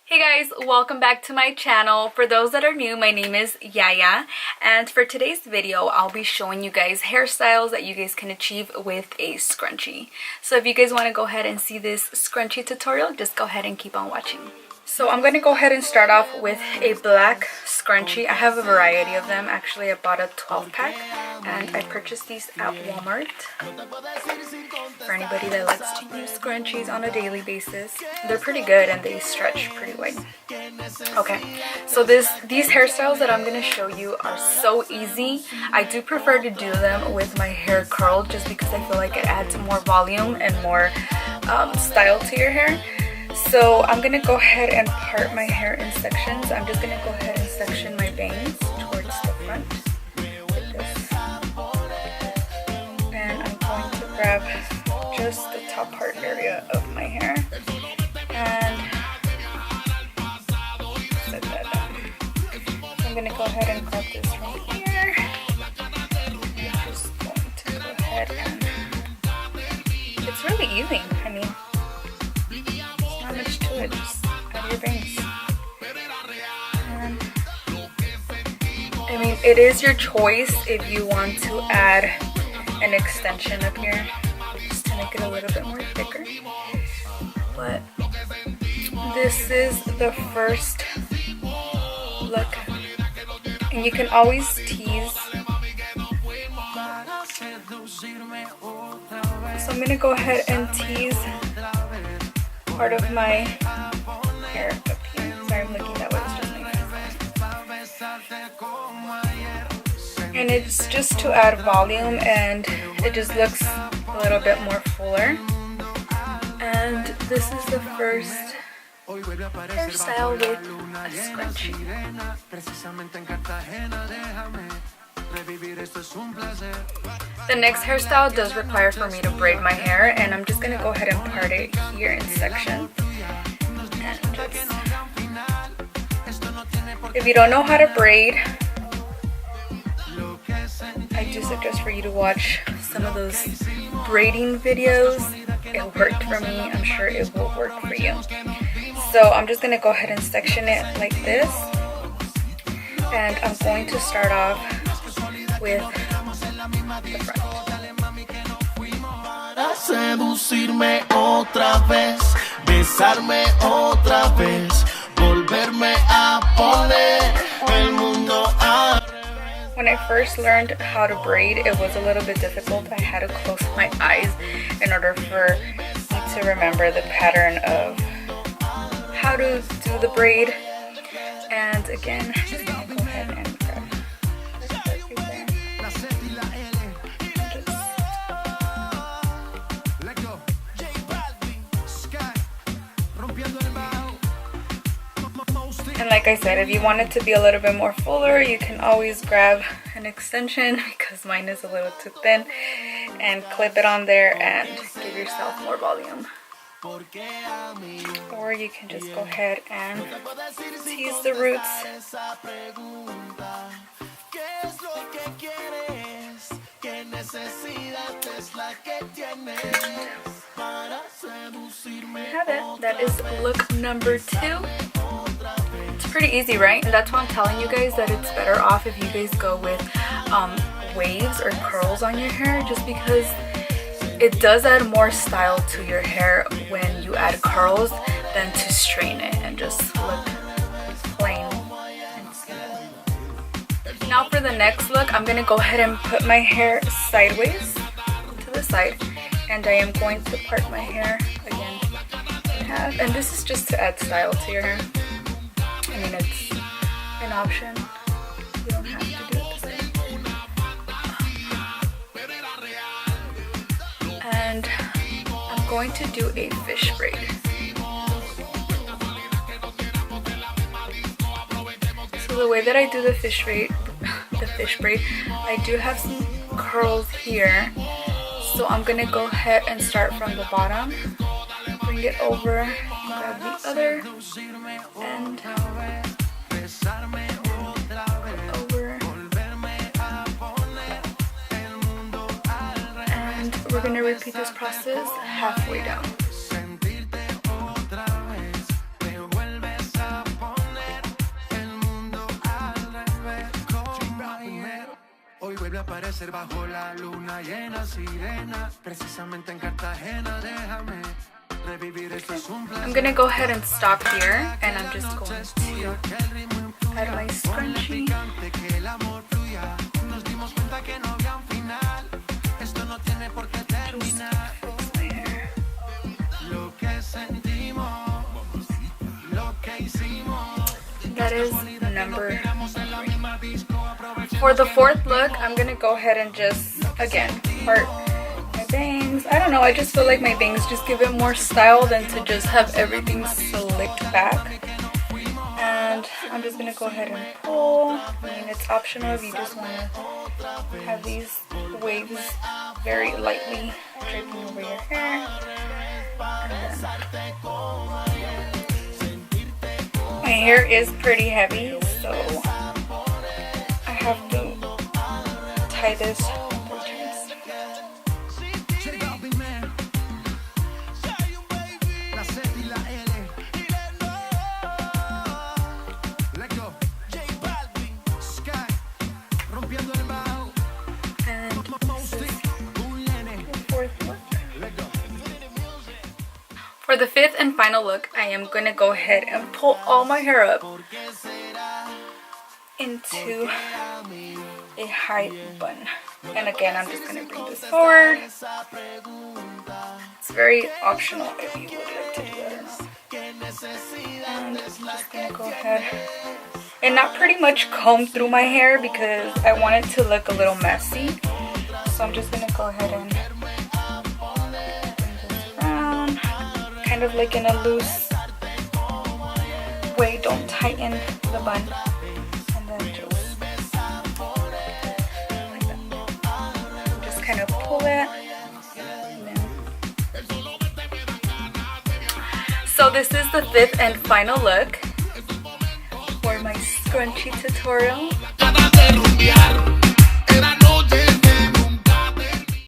Hey guys, welcome back to my channel. For those that are new, my name is Yaya, and for today's video I'll be showing you guys hairstyles that you guys can achieve with a scrunchie. So if you guys want to go ahead and see this scrunchie tutorial, just go ahead and keep on watching. So I'm going to go ahead and start off with a black scrunchie. I have a variety of them. Actually, I bought a 12 pack and I purchased these at Walmart. For anybody that likes to use scrunchies on a daily basis, they're pretty good and they stretch pretty wide. Okay, so these hairstyles that I'm going to show you are so easy. I do prefer to do them with my hair curled just because I feel like it adds more volume and more style to your hair. So I'm going to go ahead and part my hair in sections. I'm just going to go ahead and section my bangs towards the front like this. And I'm going to grab just the top part area of my hair and set that down. So I'm going to go ahead and grab this from here. I'm just going to go ahead and it's really easy. I mean, not much to it, just add your bangs. And, I mean, it is your choice if you want to add an extension up here just to make it a little bit more thicker. But this is the first look, and you can always tease. So I'm gonna go ahead and tease part of my hair up here. Sorry, I'm looking that way. It's just my and it's just to add volume, and it just looks a little bit more fuller. And this is the first hairstyle with a scrunchie. The next hairstyle does require for me to braid my hair, and I'm just going to go ahead and part it here in sections. And just, if you don't know how to braid, I do suggest for you to watch some of those braiding videos. It worked for me. I'm sure it will work for you. So I'm just going to go ahead and section it like this. And I'm going to start off with the front. Seducirme otra vez, besarme otra vez, volverme a poner el mundo a. When I first learned how to braid, it was a little bit difficult. I had to close my eyes in order for me to remember the pattern of how to do the braid. And again, I'm just going to go ahead and grab this part right there. And like I said, if you want it to be a little bit more fuller, you can always grab an extension, because mine is a little too thin, and clip it on there and give yourself more volume. Or you can just go ahead and tease the roots. You have it. That is look number 2. It's pretty easy, right? And that's why I'm telling you guys that it's better off if you guys go with waves or curls on your hair, just because it does add more style to your hair when you add curls than to straighten it and just look plain and simple. Now for the next look, I'm going to go ahead and put my hair sideways to the side, and I am going to part my hair again in half. And this is just to add style to your hair. I mean, it's an option. You don't have to do it this way. And I'm going to do a fish braid. So the way that I do the fish braid, I do have some curls here. So I'm gonna go ahead and start from the bottom, bring it over, grab the other end, over, and we're gonna repeat this process halfway down. vuelve a aparecer bajo la luna llena, sirena, precisamente en Cartagena, déjame revivir esto es un placer. I'm gonna go ahead and stop here, and I'm just going to add my scrunchie. Que el amor fluya, nos dimos cuenta que no había un final, esto no tiene por qué terminar. Lo que sentimos, lo que hicimos. That is number 3. For the fourth look, I'm gonna go ahead and just, again, part my bangs. I don't know, I just feel like my bangs just give it more style than to just have everything slicked back. And I'm just gonna go ahead and pull. I mean, it's optional if you just wanna have these waves very lightly draping over your hair. And then my hair is pretty heavy, so I have to tie this 3 times. And this is the 4th look. For the 5th and final look, I am going to go ahead and pull all my hair up into a high bun. And again, I'm just going to bring this forward. It's very optional if you would like to do that or not. And I'm just going to go ahead and not pretty much comb through my hair because I want it to look a little messy. So I'm just going to go ahead and bring this around, kind of like in a loose way. Don't tighten the bun. And then just like that. Just kind of pull it. So this is the 5th and final look for my scrunchie tutorial.